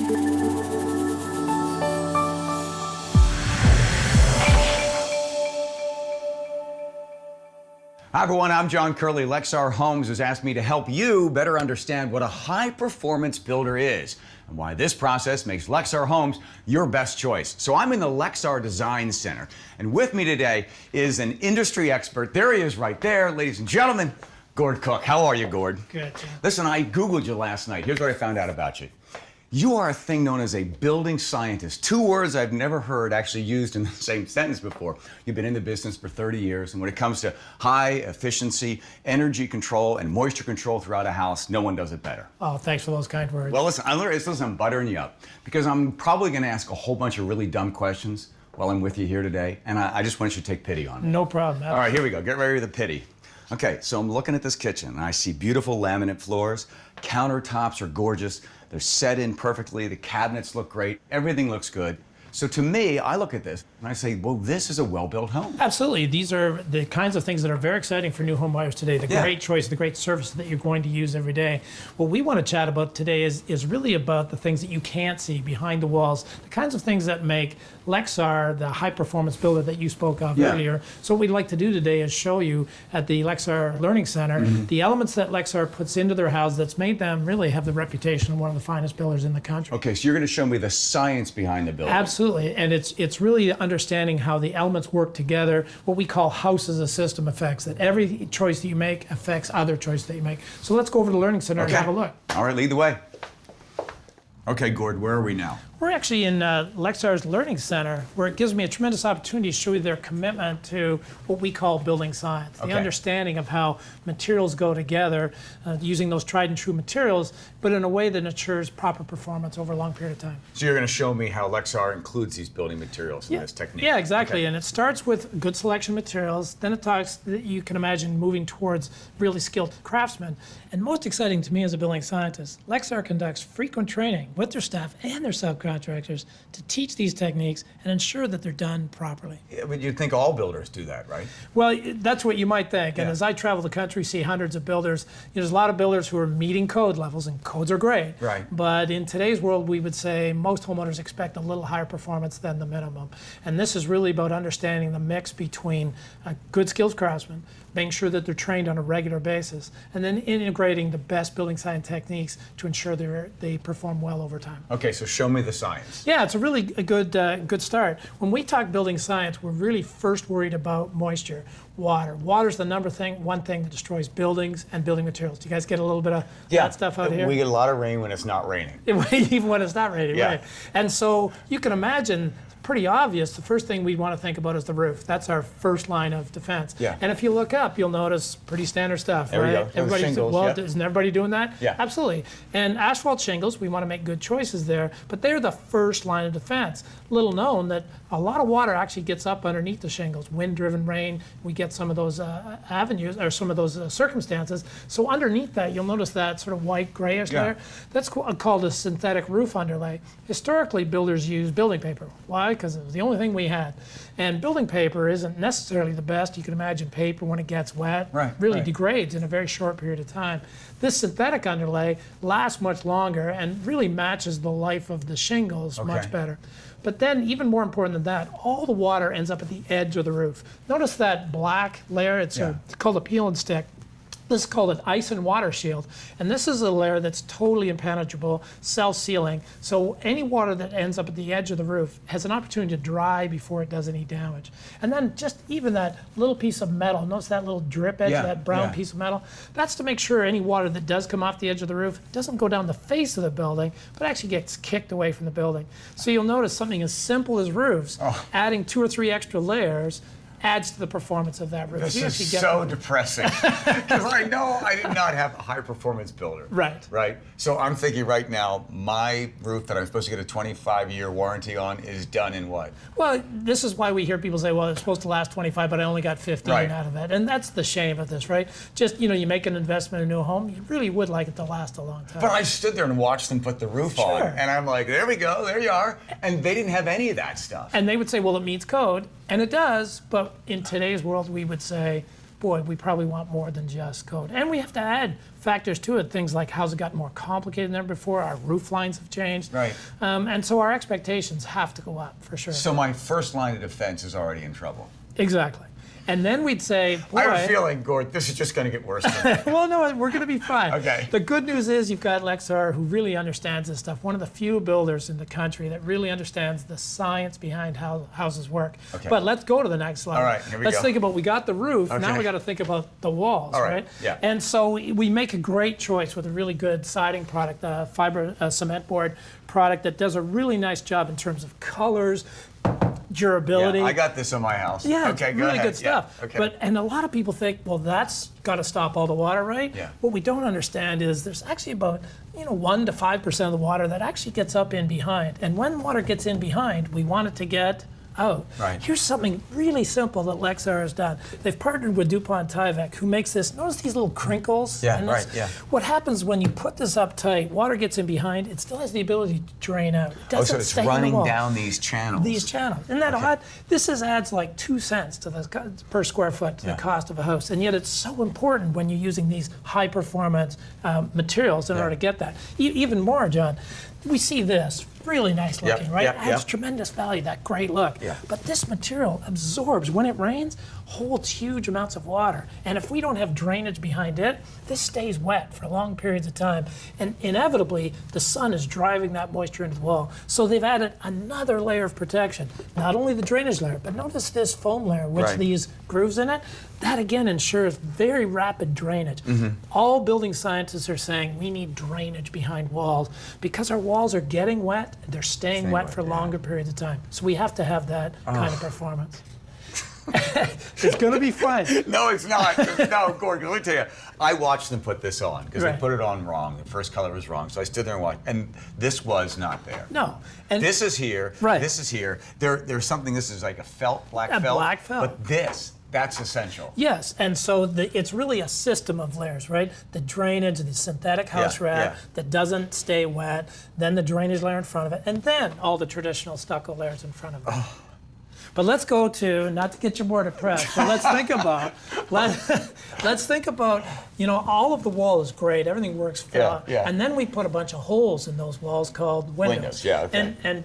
Hi everyone, I'm John Curley. LEXAR Homes has asked me to help you better understand what a high-performance builder is and why this process makes LEXAR Homes your best choice. So I'm in the LEXAR Design Center, and with me today is an industry expert. There he is right there, ladies and gentlemen, Gord Cook. How are you, Gord? Good, John. Listen, I Googled you last night. Here's what I found out about you. You are a thing known as a building scientist. Two words I've never heard actually used in the same sentence before. You've been in the business for 30 years, and when it comes to high efficiency, energy control, and moisture control throughout a house, no one does it better. Oh, thanks for those kind words. Well, listen, I'm buttering you up because I'm probably going to ask a whole bunch of really dumb questions while I'm with you here today, and I just want you to take pity on me. No problem. All right, here we go. Get ready with the pity. Okay, so I'm looking at this kitchen, and I see beautiful laminate floors. Countertops are gorgeous. They're set in perfectly. The cabinets look great. Everything looks good. So to me, I look at this and I say, well, this is a well-built home. Absolutely. These are the kinds of things that are very exciting for new home buyers today. The great choice, the great service that you're going to use every day. What we want to chat about today is really about the things that you can't see behind the walls, the kinds of things that make LEXAR the high-performance builder that you spoke of earlier. So what we'd like to do today is show you at the LEXAR Learning Center the elements that LEXAR puts into their house that's made them really have the reputation of one of the finest builders in the country. Okay, so you're going to show me the science behind the building. Absolutely, and it's really understanding how the elements work together, what we call house as a system effects, that every choice that you make affects other choices that you make. So let's go over to the Learning Center and have a look. All right, lead the way. Okay, Gord, where are we now? We're actually in LEXAR's Learning Center, where it gives me a tremendous opportunity to show you their commitment to what we call building science, the understanding of how materials go together, using those tried and true materials, but in a way that ensures proper performance over a long period of time. So you're going to show me how LEXAR includes these building materials in this technique. Yeah, exactly. And it starts with good selection materials. Then it talks that you can imagine moving towards really skilled craftsmen. And most exciting to me as a building scientist, LEXAR conducts frequent training with their staff and their subcontractors to teach these techniques and ensure that they're done properly. Yeah, but you'd think all builders do that, right? Well, that's what you might think. And as I travel the country, see hundreds of builders, there's a lot of builders who are meeting code levels, and codes are great. Right. But in today's world, we would say most homeowners expect a little higher performance than the minimum. And this is really about understanding the mix between a good skilled craftsman, making sure that they're trained on a regular basis, and then integrating the best building science techniques to ensure they perform well over time. Okay, so show me the science. Yeah, it's a really good start. When we talk building science, we're really first worried about moisture, water. Water's the one thing that destroys buildings and building materials. Do you guys get a little bit of that stuff out here? We get a lot of rain when it's not raining. Even when it's not raining, right? And so you can imagine, pretty obvious, the first thing we'd want to think about is the roof. That's our first line of defense. And if you look up, you'll notice pretty standard stuff, there right? We go. Shingles, isn't everybody doing that? Yeah. Absolutely. And asphalt shingles, we want to make good choices there, but they're the first line of defense. Little known that a lot of water actually gets up underneath the shingles. Wind-driven rain, we get some of those avenues, or some of those circumstances. So underneath that, you'll notice that sort of white grayish layer. That's called a synthetic roof underlay. Historically, builders use building paper. Why? Because it was the only thing we had. And building paper isn't necessarily the best. You can imagine paper, when it gets wet, really degrades in a very short period of time. This synthetic underlay lasts much longer and really matches the life of the shingles much better. But then, even more important than that, all the water ends up at the edge of the roof. Notice that black layer, it's called a peel and stick. This is called an ice and water shield, and this is a layer that's totally impenetrable, self-sealing, so any water that ends up at the edge of the roof has an opportunity to dry before it does any damage. And then just even that little piece of metal, notice that little drip edge, that brown piece of metal, that's to make sure any water that does come off the edge of the roof doesn't go down the face of the building, but actually gets kicked away from the building. So you'll notice something as simple as roofs, adding 2 or 3 extra layers adds to the performance of that roof. This is so depressing, because I know I did not have a high-performance builder. Right? So I'm thinking right now, my roof that I'm supposed to get a 25-year warranty on is done in what? Well, this is why we hear people say, well, it's supposed to last 25, but I only got 15 out of it. And that's the shame of this, right? Just, you make an investment in a new home, you really would like it to last a long time. But I stood there and watched them put the roof on, and I'm like, there we go, there you are. And they didn't have any of that stuff. And they would say, well, it meets code, and it does, but in today's world, we would say, boy, we probably want more than just code. And we have to add factors to it, things like how's it gotten more complicated than ever before, our roof lines have changed. Right. And so our expectations have to go up, for sure. So my first line of defense is already in trouble. Exactly. And then we'd say, boy, I have a feeling, Gord, this is just going to get worse. well, no, we're going to be fine. Okay. The good news is you've got LEXAR, who really understands this stuff. One of the few builders in the country that really understands the science behind how houses work. Okay. But let's go to the next slide. All right, here we let's go. think about, we got the roof, now Okay. we got to think about the walls, All right, yeah. And so we make a great choice with a really good siding product, a fiber cement board product that does a really nice job in terms of colors, durability. Yeah, I got this on my house. Yeah, okay, it's go really ahead. good stuff. Yeah, okay. But and a lot of people think, well, that's got to stop all the water, right? Yeah. What we don't understand is there's actually about 1 to 5% of the water that actually gets up in behind. And when water gets in behind, we want it to get out. Right. Here's something really simple that LEXAR has done. They've partnered with DuPont Tyvek, who makes this. Notice these little crinkles? Yeah, in this? right, yeah. What happens when you put this up tight, water gets in behind, it still has the ability to drain out. It Oh, doesn't so it's stay in the running wall. down these channels. These channels. Isn't that odd? This adds like 2 cents to the per square foot to the cost of a house, and yet it's so important when you're using these high performance materials in order to get that. Even more, John, we see this really nice looking, Yep, right? yep, Adds yep. tremendous value, that great look. Yeah. But this material absorbs, when it rains, holds huge amounts of water. And if we don't have drainage behind it, this stays wet for long periods of time. And inevitably, the sun is driving that moisture into the wall. So they've added another layer of protection. Not only the drainage layer, but notice this foam layer, which Right. these grooves in it, that again ensures very rapid drainage. Mm-hmm. All building scientists are saying we need drainage behind walls because our walls are getting wet, they're staying wet for longer periods of time. So we have to have that kind of performance. It's going to be fun. No, it's not. No, Gordon, let me tell you. I watched them put this on because Right. they put it on wrong. The first color was wrong. So I stood there and watched. And this was not there. No. And This is here. Right. This is here. There's something, this is like a felt, black A felt. black felt. But this, that's essential. yes, and so it's really a system of layers, right? The drainage, the synthetic house wrap yeah. that doesn't stay wet, then the drainage layer in front of it, and then all the traditional stucco layers in front of it. But let's go to, not to get you more depressed, but let's think about, let's think about, all of the wall is great, everything works fine, yeah. and then we put a bunch of holes in those walls called windows. Windows, yeah, okay. And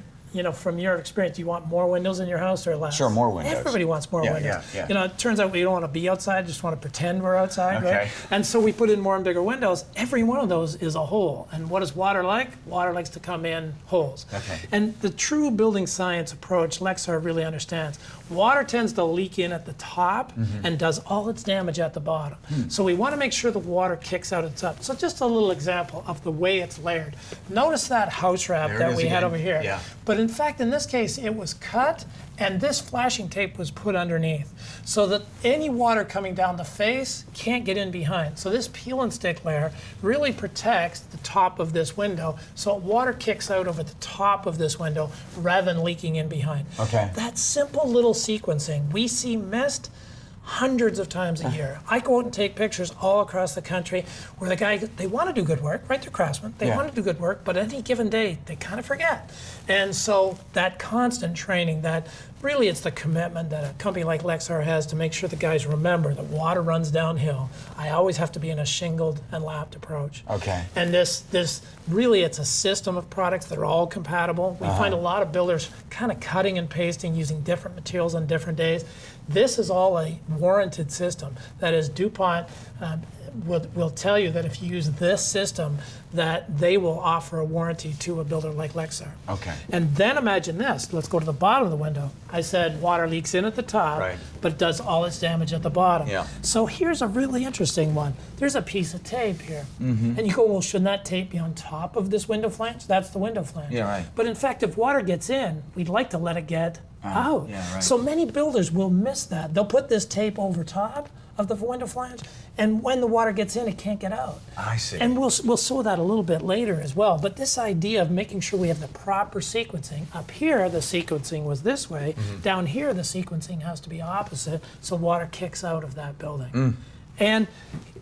from your experience, you want more windows in your house or less? Sure, more windows. Everybody wants more Yeah, windows. yeah. It turns out we don't want to be outside, just want to pretend we're outside, Okay. right? And so we put in more and bigger windows. Every one of those is a hole. And what is water like? Water likes to come in holes. Okay. And the true building science approach, LEXAR really understands. Water tends to leak in at the top and does all its damage at the bottom. So we want to make sure the water kicks out at the top. So just a little example of the way it's layered. Notice that house wrap There it that is we had again. over here. Yeah. But in fact, in this case, it was cut and this flashing tape was put underneath so that any water coming down the face can't get in behind. So this peel and stick layer really protects the top of this window so water kicks out over the top of this window rather than leaking in behind. Okay. That simple little sequencing, we see missed hundreds of times a year. I go out and take pictures all across the country where they want to do good work, right? They're craftsmen. They Yeah. want to do good work, but any given day, they kind of forget. And so that constant training, that really it's the commitment that a company like LEXAR has to make sure the guys remember that water runs downhill. I always have to be in a shingled and lapped approach. Okay. And this really, it's a system of products that are all compatible. We find a lot of builders kind of cutting and pasting using different materials on different days. This is all a warranted system. That is, DuPont will tell you that if you use this system, that they will offer a warranty to a builder like LEXAR. Okay. And then imagine this. Let's go to the bottom of the window. I said water leaks in at the top, Right. but it does all its damage at the bottom. Yeah. So here's a really interesting one. There's a piece of tape here. And you go, well, shouldn't that tape be on top of this window flange? That's the window flange. Yeah, right. But in fact, if water gets in, we'd like to let it get out. yeah, right. So many builders will miss that. They'll put this tape over top of the window flange, and when the water gets in, it can't get out. I see. And we'll show that a little bit later as well. But this idea of making sure we have the proper sequencing, up here the sequencing was this way, down here the sequencing has to be opposite, so water kicks out of that building. And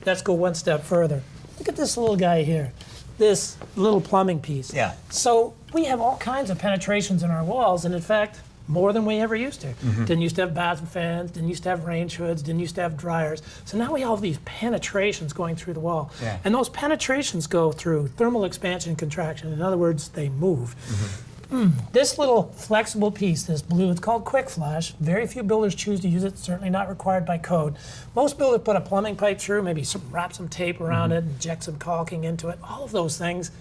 let's go one step further. Look at this little guy here, this little plumbing piece. Yeah. So we have all kinds of penetrations in our walls, and in fact, more than we ever used to. Didn't used to have bathroom fans, didn't used to have range hoods, didn't used to have dryers. So now we have these penetrations going through the wall. Yeah. And those penetrations go through thermal expansion and contraction. In other words, they move. This little flexible piece, this blue, it's called Quick Flash. Very few builders choose to use it, certainly not required by code. Most builders put a plumbing pipe through, maybe wrap some tape around it, inject some caulking into it. All of those things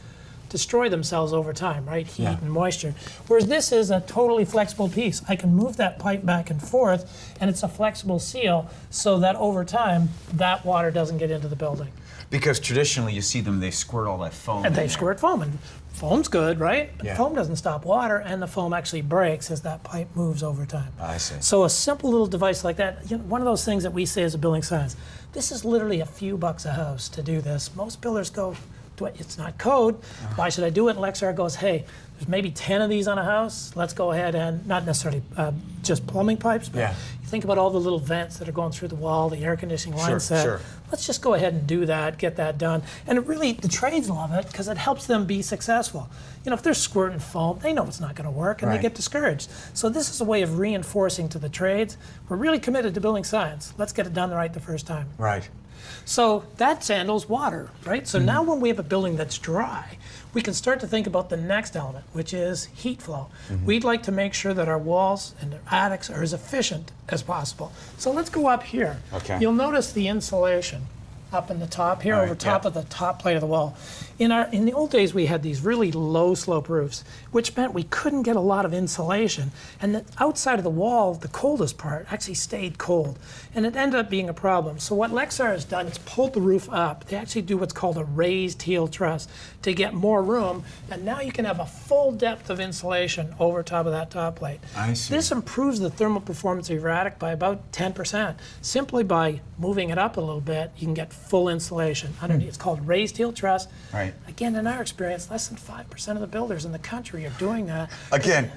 destroy themselves over time, right? Heat and moisture. Whereas this is a totally flexible piece. I can move that pipe back and forth, and it's a flexible seal so that over time, that water doesn't get into the building. Because traditionally you see them, they squirt all that foam. And they squirt foam, and foam's good, right? But Yeah. foam doesn't stop water, and the foam actually breaks as that pipe moves over time. I see. So a simple little device like that, one of those things that we say as a building science, this is literally a few bucks a house to do this. Most builders go, it's not code, why should I do it? And LEXAR goes, hey, there's maybe 10 of these on a house, let's go ahead and, not necessarily just plumbing pipes, but you think about all the little vents that are going through the wall, the air conditioning line set. Sure. Let's just go ahead and do that, get that done. And it really, the trades love it because it helps them be successful. You know, if they're squirting foam, they know it's not going to work and they get discouraged. So this is a way of reinforcing to the trades. We're really committed to building science. Let's get it done right the first time. Right. So that handles water, right? So now when we have a building that's dry, we can start to think about the next element, which is heat flow. We'd like to make sure that our walls and our attics are as efficient as possible. So let's go up here. Okay. You'll notice the insulation up in the top here, over top of the top plate of the wall. In the old days, we had these really low slope roofs, which meant we couldn't get a lot of insulation. And the outside of the wall, the coldest part, actually stayed cold. And it ended up being a problem. So what LEXAR has done is pulled the roof up. They actually do what's called a raised heel truss to get more room. And now you can have a full depth of insulation over top of that top plate. I see. This improves the thermal performance of your attic by about 10%. Simply by moving it up a little bit, you can get full insulation underneath. It's called raised heel truss. Right. Again, in our experience, less than 5% of the builders in the country are doing that. Again,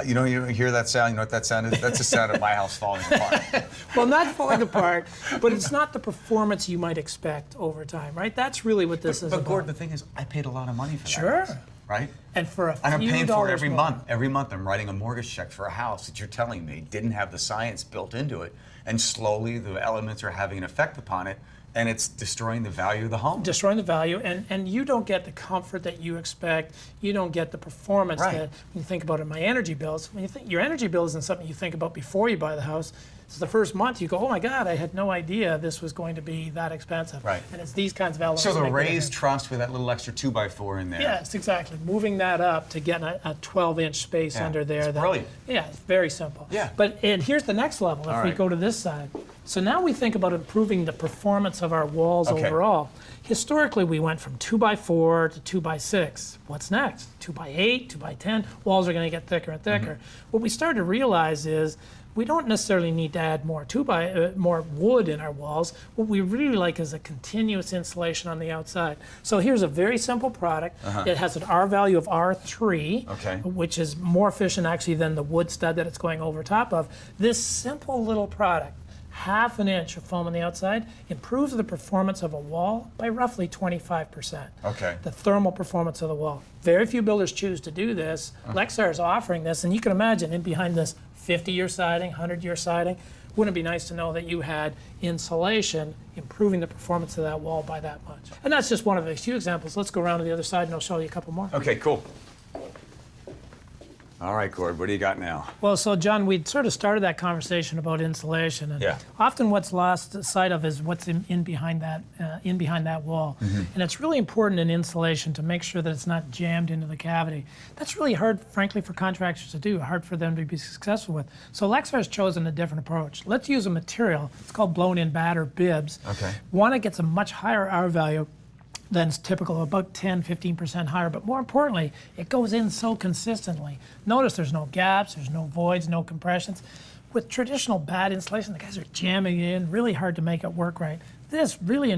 you hear that sound? You know what that sound is? That's the sound of my house falling apart. Well, not falling apart, but it's not the performance you might expect over time, right? That's really what this is But about. Gordon, the thing is, I paid a lot of money for that. Sure. house, right? And for a few And I'm paying for it dollars every more. month. Every month I'm writing a mortgage check for a house that you're telling me didn't have the science built into it. And slowly the elements are having an effect upon it, and it's destroying the value of the home. Destroying the value, and you don't get the comfort that you expect. You don't get the performance Right. that, when you think about it, my energy bills, when you think your energy bill isn't something you think about before you buy the house. It's the first month you go, oh my God, I had no idea this was going to be that expensive. Right. And it's these kinds of elements. So that the make the raised difference. truss with that little extra 2x4 in there. Yes, exactly. Moving that up to get a 12-inch space Yeah, under there. it's brilliant. Yeah, it's very simple. Yeah. And here's the next level. If All we right. go to this side, so now we think about improving the performance of our walls Okay. overall. Historically, we went from 2x4 to 2x6. What's next? 2x8, 2x10. Walls are going to get thicker and thicker. What we started to realize is we don't necessarily need to add more more wood in our walls. What we really like is a continuous insulation on the outside. So here's a very simple product. It has an R value of R3, Okay. which is more efficient actually than the wood stud that it's going over top of. This simple little product, 1/2 inch of foam on the outside, improves the performance of a wall by roughly 25%. Okay. The thermal performance of the wall. Very few builders choose to do this. LEXAR is offering this, and you can imagine in behind this 50-year siding, 100-year siding, wouldn't it be nice to know that you had insulation improving the performance of that wall by that much? And that's just one of a few examples. Let's go around to the other side and I'll show you a couple more. Okay, cool. All right, Gord, what do you got now? Well, so John, we'd sort of started that conversation about insulation, and Yeah. often what's lost sight of is what's in behind that wall. And it's really important in insulation to make sure that it's not jammed into the cavity. That's really hard, frankly, for contractors to do, hard for them to be successful with. So LEXAR has chosen a different approach. Let's use a material, it's called blown-in batter bibs. Okay. One that gets a much higher R value than is typical, about 10-15% higher, but more importantly, it goes in so consistently. Notice there's no gaps, there's no voids, no compressions. With traditional bad insulation, the guys are jamming in, really hard to make it work right. This really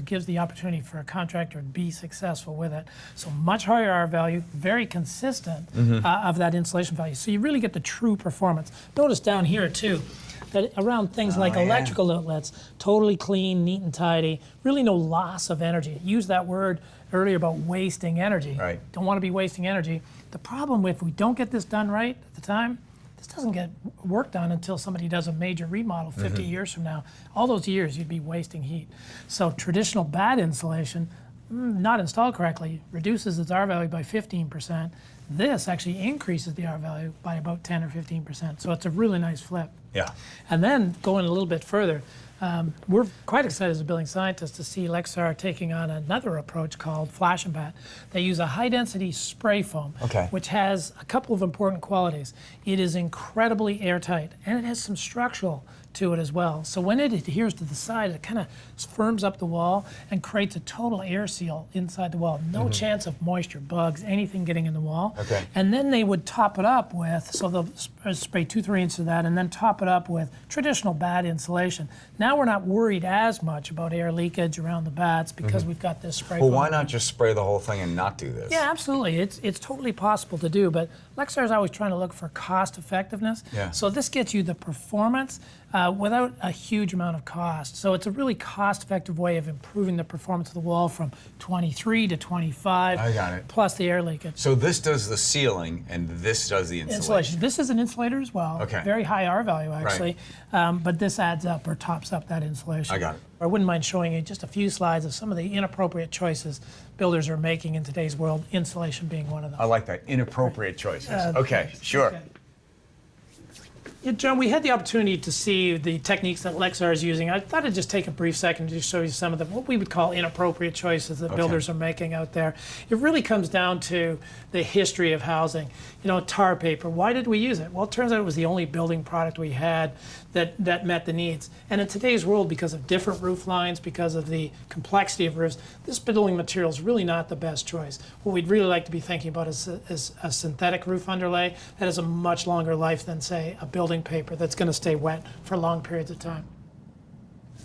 gives the opportunity for a contractor to be successful with it. So much higher R value, very consistent of that insulation value. So you really get the true performance. Notice down here too, that around things like electrical outlets, totally clean, neat and tidy, really no loss of energy. Use that word earlier about wasting energy. Right. Don't want to be wasting energy. The problem if we don't get this done right at the time, this doesn't get worked on until somebody does a major remodel 50 years from now. All those years you'd be wasting heat. So traditional bad insulation, not installed correctly, reduces its R value by 15%. This actually increases the R value by about 10 or 15%. So it's a really nice flip. Yeah. And then going a little bit further, we're quite excited as a building scientist to see LEXAR taking on another approach called flash and bat. They use a high-density spray foam, which has a couple of important qualities. It is incredibly airtight, and it has some structural to it as well. So when it adheres to the side, it kind of firms up the wall and creates a total air seal inside the wall. No chance of moisture, bugs, anything getting in the wall. And then they would top it up with, so they'll spray 2-3 inches of that and then top it up with traditional bat insulation. Now we're not worried as much about air leakage around the bats because we've got this spray. Well, why not just spray the whole thing and not do this? Yeah, absolutely. It's totally possible to do, but LEXAR is always trying to look for cost effectiveness. So this gets you the performance without a huge amount of cost. So it's a really cost-effective way of improving the performance of the wall from 23 to 25. I got it. Plus the air leakage. So this does the sealing and this does the insulation. This is an insulator as well. Very high R value actually, but this adds up or tops up that insulation. I got it. I wouldn't mind showing you just a few slides of some of the inappropriate choices builders are making in today's world, insulation being one of them. I like that, inappropriate choices. Okay, sure. Okay. Yeah, John, we had the opportunity to see the techniques that LEXAR is using. I thought I'd just take a brief second to show you some of the what we would call inappropriate choices that builders are making out there. It really comes down to the history of housing. You know, tar paper, why did we use it? Well, it turns out it was the only building product we had that met the needs. And in today's world, because of different roof lines, because of the complexity of roofs, this building material is really not the best choice. What we'd really like to be thinking about is a synthetic roof underlay that has a much longer life than, say, a building paper that's going to stay wet for long periods of time.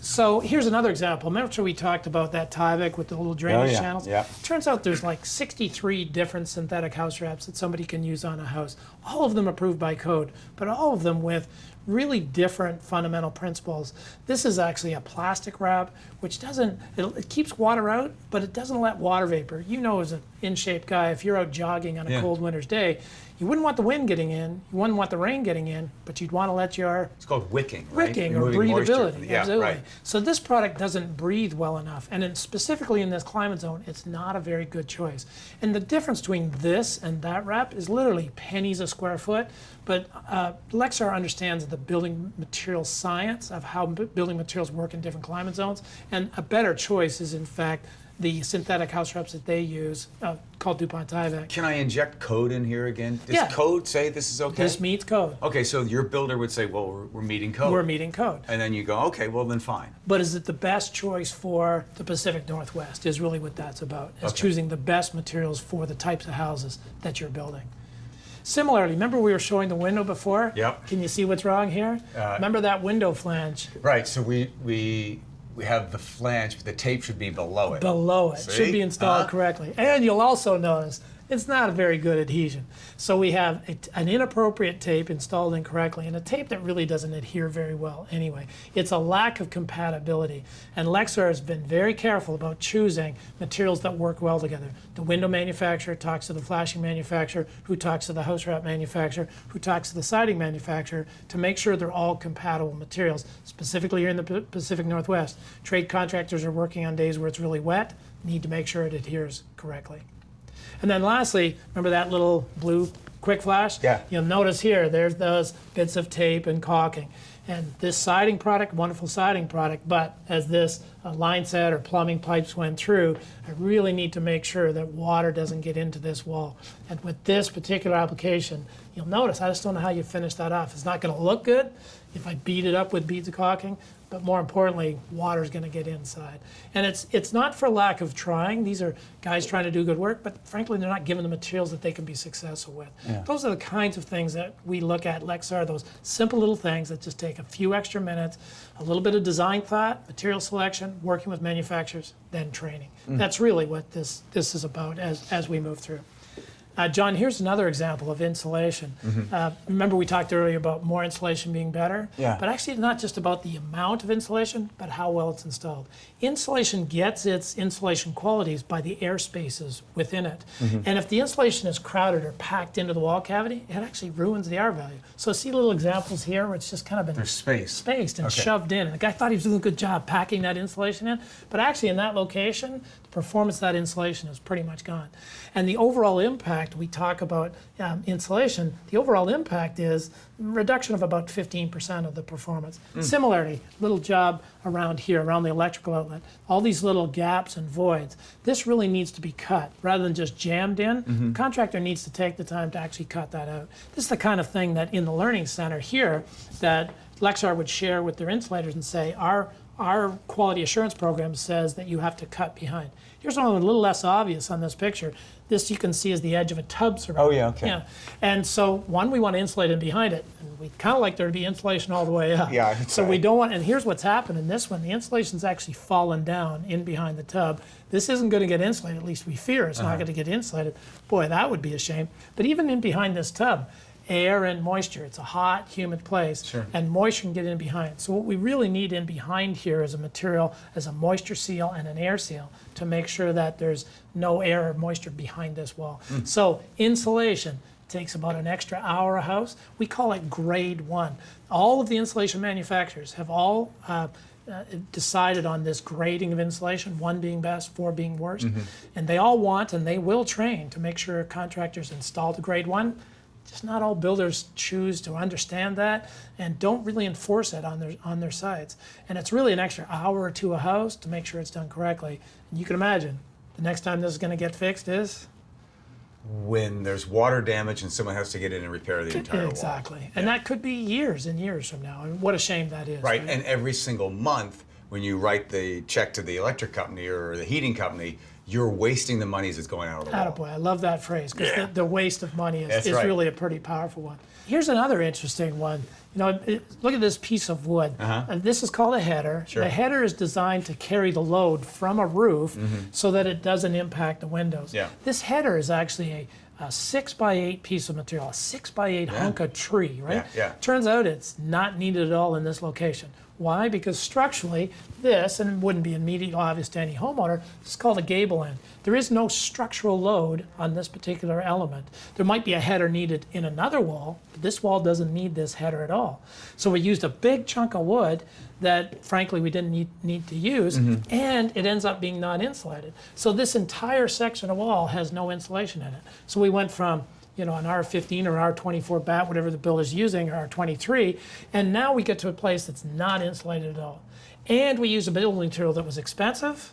So here's another example. Remember we talked about that Tyvek with the little drainage channels? Turns out there's like 63 different synthetic house wraps that somebody can use on a house. All of them approved by code, but all of them with really different fundamental principles. This is actually a plastic wrap, which doesn't, it keeps water out, but it doesn't let water vapor. You know, as an in-shape guy, if you're out jogging on a cold winter's day, you wouldn't want the wind getting in, you wouldn't want the rain getting in, but you'd want to let your... It's called wicking, right? Wicking or breathability, absolutely. Right. So this product doesn't breathe well enough, and specifically in this climate zone, it's not a very good choice. And the difference between this and that wrap is literally pennies a square foot, but LEXAR understands the building material science of how building materials work in different climate zones, and a better choice is in fact the synthetic house wraps that they use called DuPont Tyvek. Can I inject code in here again? Does code say this is okay? This meets code. Okay, so your builder would say, well, we're meeting code. We're meeting code. And then you go, okay, well then fine. But is it the best choice for the Pacific Northwest is really what that's about, is choosing the best materials for the types of houses that you're building. Similarly, remember we were showing the window before? Yep. Can you see what's wrong here? Remember that window flange? Right, so we have the flange, but the tape should be below it. Below it. Should be installed correctly. And you'll also notice it's not a very good adhesion. So we have an inappropriate tape installed incorrectly, and a tape that really doesn't adhere very well anyway. It's a lack of compatibility. And LEXAR has been very careful about choosing materials that work well together. The window manufacturer talks to the flashing manufacturer, who talks to the house wrap manufacturer, who talks to the siding manufacturer to make sure they're all compatible materials. Specifically here in the Pacific Northwest, trade contractors are working on days where it's really wet, need to make sure it adheres correctly. And then lastly, remember that little blue quick flash? Yeah. You'll notice here, there's those bits of tape and caulking. And this siding product, wonderful siding product, but as this line set or plumbing pipes went through, I really need to make sure that water doesn't get into this wall. And with this particular application, you'll notice, I just don't know how you finish that off. It's not gonna look good if I beat it up with beads of caulking, but more importantly, water's going to get inside. And it's not for lack of trying. These are guys trying to do good work, but frankly, they're not given the materials that they can be successful with. Those are the kinds of things that we look at LEXAR, those simple little things that just take a few extra minutes, a little bit of design thought, material selection, working with manufacturers, then training. That's really what this is about as we move through. John, here's another example of insulation. Remember we talked earlier about more insulation being better? Yeah. But actually it's not just about the amount of insulation, but how well it's installed. Insulation gets its insulation qualities by the air spaces within it. And if the insulation is crowded or packed into the wall cavity, it actually ruins the R value. So see little examples here where it's just kind of been spaced and shoved in. And the guy thought he was doing a good job packing that insulation in, but actually in that location, the performance of that insulation is pretty much gone. And the overall impact, we talk about insulation, the overall impact is reduction of about 15% of the performance. Similarly, little job around here, around the electrical outlet, all these little gaps and voids. This really needs to be cut rather than just jammed in. The contractor needs to take the time to actually cut that out. This is the kind of thing that in the Learning Center here that LEXAR would share with their insulators and say, our quality assurance program says that you have to cut behind. Here's one a little less obvious on this picture. This you can see is the edge of a tub surround. Oh, yeah, okay. Yeah. And so, one, we want to insulate in behind it. And we'd kind of like there to be insulation all the way up. Yeah, so we don't want, and here's what's happened in this one. The insulation's actually fallen down in behind the tub. This isn't going to get insulated, at least we fear it's not going to get insulated. Boy, that would be a shame. But even in behind this tub, air and moisture. It's a hot, humid place, and moisture can get in behind. So what we really need in behind here is a material as a moisture seal and an air seal to make sure that there's no air or moisture behind this wall. So insulation takes about an extra hour a house. We call it grade 1. All of the insulation manufacturers have all decided on this grading of insulation, 1 being best, 4 being worst. And they all want and they will train to make sure contractors install the grade 1. Just not all builders choose to understand that and don't really enforce it on their sites. And it's really an extra hour or two a house to make sure it's done correctly. And you can imagine the next time this is going to get fixed is when there's water damage and someone has to get in and repair the entire wall. Exactly. And that could be years and years from now. And what a shame that is. Right, and every single month when you write the check to the electric company or the heating company, you're wasting the money as it's going out of the wall. Attaboy, I love that phrase, because the waste of money is right. really a pretty powerful one. Here's another interesting one. You know, look at this piece of wood. This is called a header. The header is designed to carry the load from a roof so that it doesn't impact the windows. This header is actually a 6x8 piece of material, a 6x8 hunk of tree, right? Turns out it's not needed at all in this location. Why? Because structurally, this, and it wouldn't be immediately obvious to any homeowner, this is called a gable end. There is no structural load on this particular element. There might be a header needed in another wall, but this wall doesn't need this header at all. So we used a big chunk of wood that, frankly, we didn't need to use, and it ends up being non-insulated. So this entire section of wall has no insulation in it. So we went from an R15 or R24 bat, whatever the builder's using, or R23, and now we get to a place that's not insulated at all. And we use a building material that was expensive,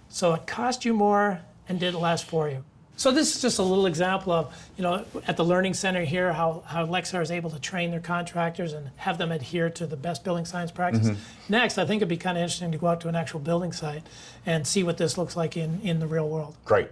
so it cost you more and did less for you. So this is just a little example of, at the Learning Center here, how LEXAR is able to train their contractors and have them adhere to the best building science practices. Next, I think it'd be kind of interesting to go out to an actual building site and see what this looks like in the real world. Great.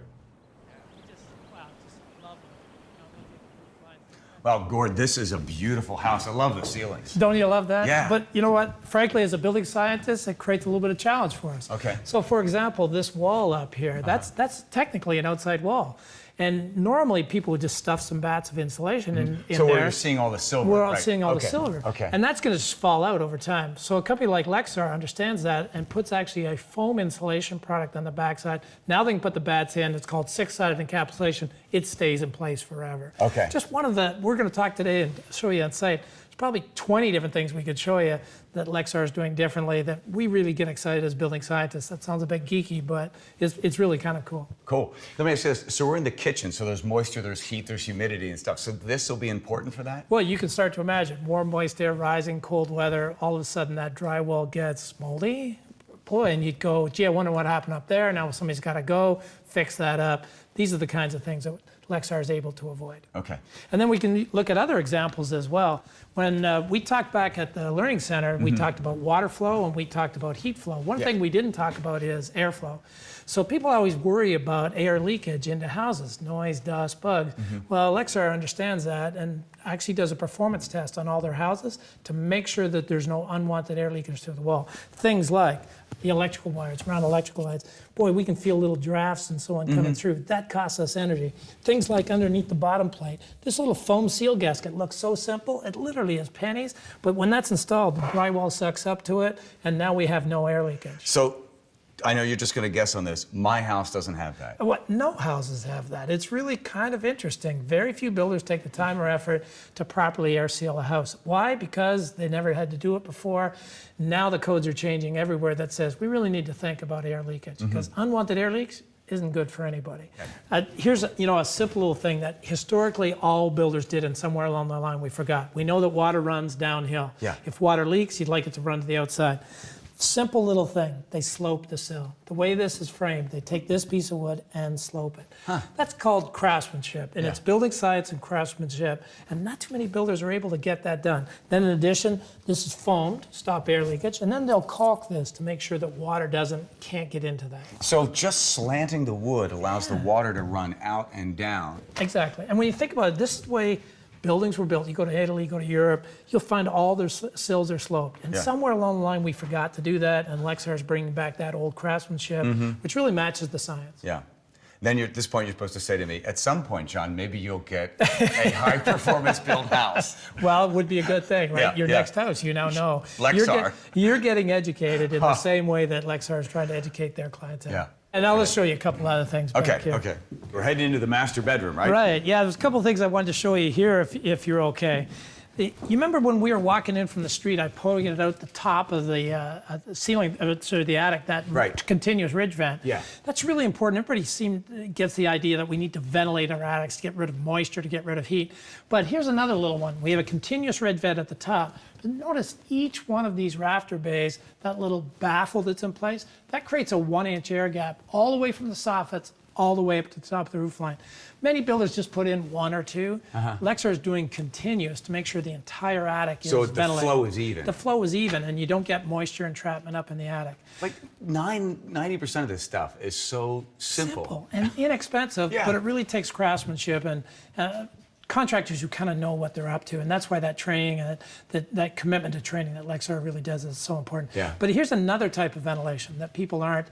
Well, Gord, this is a beautiful house. I love the ceilings. Don't you love that? Yeah. But you know what? Frankly, as a building scientist, it creates a little bit of challenge for us. Okay. So, for example, this wall up here, that's technically an outside wall. And normally people would just stuff some bats of insulation in So there. we're seeing all the silver. We're all right. seeing all the Okay. silver. Okay. And that's going to just fall out over time. So a company like LEXAR understands that and puts actually a foam insulation product on the backside. Now they can put the bats in. It's called 6-sided encapsulation. It stays in place forever. Okay. Just one of the, we're going to talk today and show you on site. There's probably 20 different things we could show you that LEXAR is doing differently that we really get excited as building scientists. That sounds a bit geeky, but it's really kind of cool. Cool. Let me ask you this. So we're in the kitchen, so there's moisture, there's heat, there's humidity and stuff. So this will be important for that? Well, you can start to imagine warm, moist air rising, cold weather. All of a sudden, that drywall gets moldy. Boy, and you'd go, gee, I wonder what happened up there. Now somebody's got to go fix that up. These are the kinds of things that LEXAR is able to avoid. Okay. And then we can look at other examples as well. When we talked back at the Learning Center, we talked about water flow and we talked about heat flow. One thing we didn't talk about is airflow. So people always worry about air leakage into houses, noise, dust, bugs. Well, LEXAR understands that and actually does a performance test on all their houses to make sure that there's no unwanted air leakage through the wall. Things like the electrical wires around electrical lines. Boy, we can feel little drafts and so on coming through. That costs us energy. Things things like underneath the bottom plate, this little foam seal gasket looks so simple. It literally is pennies, but when that's installed, the drywall sucks up to it, and now we have no air leakage. So, I know you're just going to guess on this. My house doesn't have that. What? No houses have that. It's really kind of interesting. Very few builders take the time or effort to properly air seal a house. Why? Because they never had to do it before. Now the codes are changing everywhere that says we really need to think about air leakage, because unwanted air leaks isn't good for anybody. Here's a simple little thing that historically all builders did, and somewhere along the line we forgot. We know that water runs downhill. Yeah. If water leaks, you'd like it to run to the outside. Simple little thing, they slope the sill. The way this is framed, they take this piece of wood and slope it. That's called craftsmanship, and it's building science and craftsmanship, and not too many builders are able to get that done. Then in addition, this is foamed, stop air leakage, and then they'll caulk this to make sure that water can't get into that. So just slanting the wood allows the water to run out and down. Exactly, and when you think about it, this is the way buildings were built. You go to Italy, you go to Europe, you'll find all their sills are sloped. And somewhere along the line we forgot to do that, and LEXAR is bringing back that old craftsmanship, which really matches the science. Yeah. Then at this point you're supposed to say to me, at some point, John, maybe you'll get a high-performance built house. Well, it would be a good thing, right? Yeah, Your next house, you now know. LEXAR. You're getting educated in the same way that LEXAR is trying to educate their clientele. Yeah. And now let's show you a couple other things back here. Okay. We're heading into the master bedroom, right? Right, yeah, there's a couple of things I wanted to show you here if you're okay. You remember when we were walking in from the street, I pointed out the top of the ceiling, sort of the attic, that continuous ridge vent. Yeah. That's really important. Everybody gets the idea that we need to ventilate our attics to get rid of moisture, to get rid of heat. But here's another little one. We have a continuous ridge vent at the top. But notice each one of these rafter bays, that little baffle that's in place, that creates a 1-inch air gap all the way from the soffits all the way up to the top of the roof line. Many builders just put in 1 or 2. LEXAR is doing continuous to make sure the entire attic is ventilated. So the flow is even. The flow is even, and you don't get moisture entrapment up in the attic. Like 90% of this stuff is so simple. And inexpensive, but it really takes craftsmanship and contractors who kind of know what they're up to, and that's why that training and that commitment to training that LEXAR really does is so important. Yeah. But here's another type of ventilation that people aren't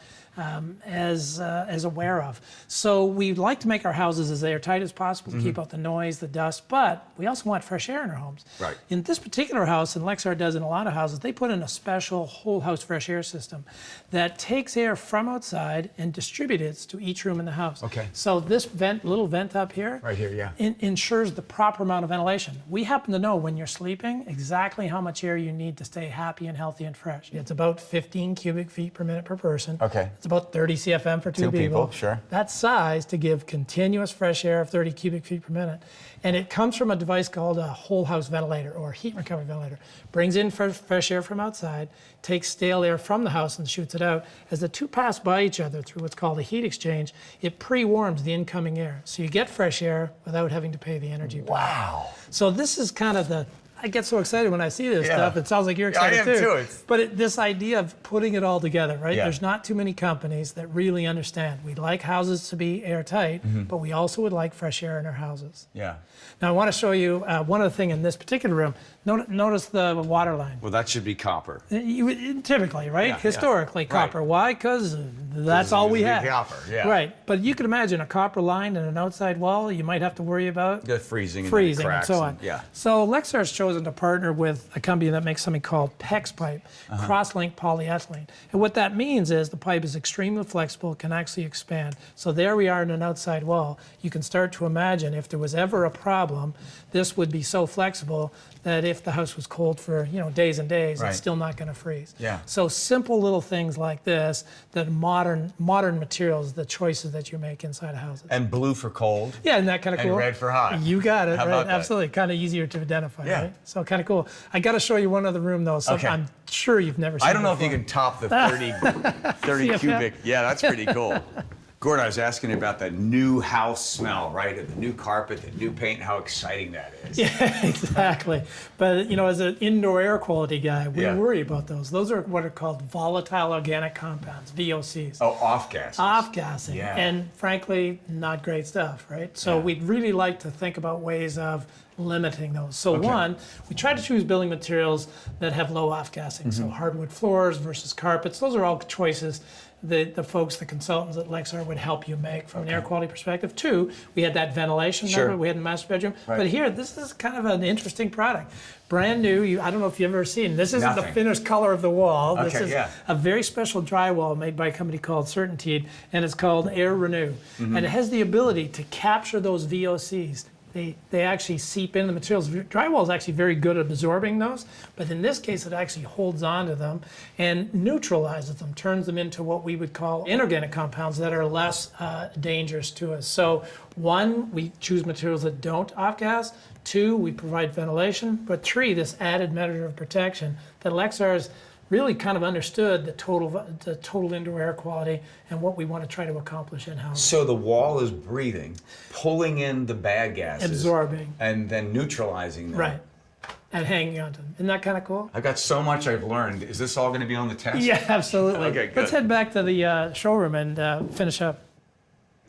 as aware of. So we like to make our houses as airtight as possible to keep out the noise, the dust, but we also want fresh air in our homes. Right. In this particular house, and LEXAR does in a lot of houses, they put in a special whole house fresh air system that takes air from outside and distributes it to each room in the house. Okay. So this little vent up here, Right here, yeah. ensures the proper amount of ventilation. We happen to know when you're sleeping exactly how much air you need to stay happy and healthy and fresh. It's about 15 cubic feet per minute per person. Okay. It's about 30 CFM for two Two people, people. sure. That size to give continuous fresh air of 30 cubic feet per minute. And it comes from a device called a whole house ventilator or heat recovery ventilator. Brings in fresh air from outside, takes stale air from the house and shoots it out. As the two pass by each other through what's called a heat exchange, it pre-warms the incoming air. So you get fresh air without having to pay the energy bill. Wow. So this is kind of I get so excited when I see this stuff. It sounds like you're excited I am too. But this idea of putting it all together, right? Yeah. There's not too many companies that really understand. We'd like houses to be airtight, but we also would like fresh air in our houses. Yeah. Now I want to show you one other thing in this particular room. Notice the water line. Well, that should be copper. Typically, right? Yeah, Historically, yeah. copper. Right. Why? Because that's all we had. Copper, yeah. Right. But you could imagine a copper line and an outside wall you might have to worry about. The freezing And cracks so on. yeah. So LEXAR has chosen to partner with a company that makes something called PEX pipe, cross-linked polyethylene. And what that means is the pipe is extremely flexible, can actually expand. So there we are in an outside wall. You can start to imagine if there was ever a problem, this would be so flexible that if the house was cold for days and days, Right. it's still not going to freeze. Yeah. So simple little things like this, that modern materials, the choices that you make inside houses. And blue for cold. Yeah, isn't that kind of And cool? red for hot. You got it, How right? about that? Absolutely. Kind of easier to identify, Yeah. right? So kind of cool. I got to show you one other room, though, so Okay. I'm sure you've never seen I don't know if before. you can top the 30 CFM. cubic. Yeah, that's pretty cool. Gordon, I was asking you about that new house smell, right? The new carpet, the new paint, how exciting that is. Yeah, exactly. But, as an indoor air quality guy, we Yeah. worry about those. Those are what are called volatile organic compounds, VOCs. Oh, off gas. Off-gassing, Yeah. and frankly, not great stuff, right? So we'd really like to think about ways of limiting those. So one, we try to choose building materials that have low off-gassing. So hardwood floors versus carpets, those are all choices. the folks, the consultants at LEXAR would help you make from an air quality perspective. 2, we had that ventilation, remember, we had in the master bedroom. Right. But here, this is kind of an interesting product. Brand new, I don't know if you've ever seen, this isn't the Nothing. finished color of the wall. This Okay, is yeah. a very special drywall made by a company called Certainteed, and it's called Air Renew. And it has the ability to capture those VOCs. They actually seep into the materials. Drywall is actually very good at absorbing those, but in this case, it actually holds on to them and neutralizes them, turns them into what we would call inorganic compounds that are less dangerous to us. So 1, we choose materials that don't off-gas. 2, we provide ventilation. But 3, this added measure of protection that LEXAR has really kind of understood the total indoor air quality and what we want to try to accomplish in-house. So the wall is breathing, pulling in the bad gases, Absorbing. and then neutralizing them. Right. And hanging on to them. Isn't that kind of cool? I've got so much I've learned. Is this all going to be on the test? Yeah, absolutely. Okay, good. Let's head back to the showroom and finish up.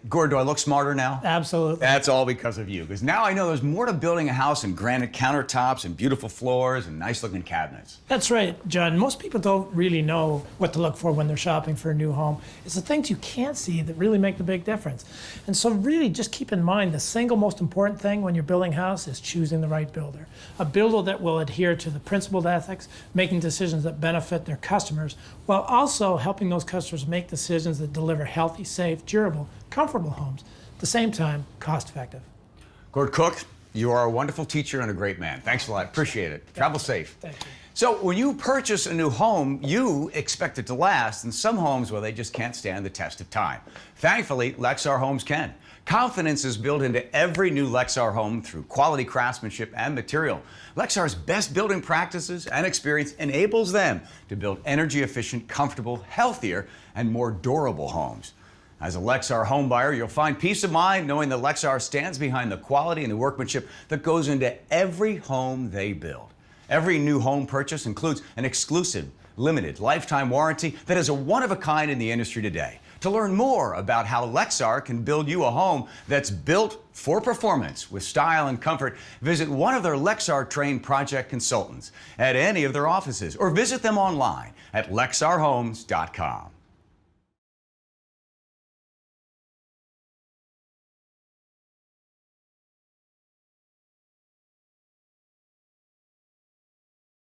Gord, do I look smarter now? Absolutely. That's all because of you, because now I know there's more to building a house than granite countertops and beautiful floors and nice-looking cabinets. That's right, John. Most people don't really know what to look for when they're shopping for a new home. It's the things you can't see that really make the big difference. And so really just keep in mind the single most important thing when you're building a house is choosing the right builder. A builder that will adhere to the principled ethics, making decisions that benefit their customers, while also helping those customers make decisions that deliver healthy, safe, durable, comfortable homes. At the same time, cost effective. Gord Cook, you are a wonderful teacher and a great man. Thanks a lot. Appreciate it. Travel safe. Thank you. So when you purchase a new home, you expect it to last, and some homes, well, they just can't stand the test of time. Thankfully, LEXAR homes can. Confidence is built into every new LEXAR home through quality craftsmanship and material. LEXAR's best building practices and experience enables them to build energy-efficient, comfortable, healthier, and more durable homes. As a LEXAR home buyer, you'll find peace of mind knowing that LEXAR stands behind the quality and the workmanship that goes into every home they build. Every new home purchase includes an exclusive, limited, lifetime warranty that is a one-of-a-kind in the industry today. To learn more about how LEXAR can build you a home that's built for performance with style and comfort, visit one of their LEXAR-trained project consultants at any of their offices or visit them online at lexarhomes.com.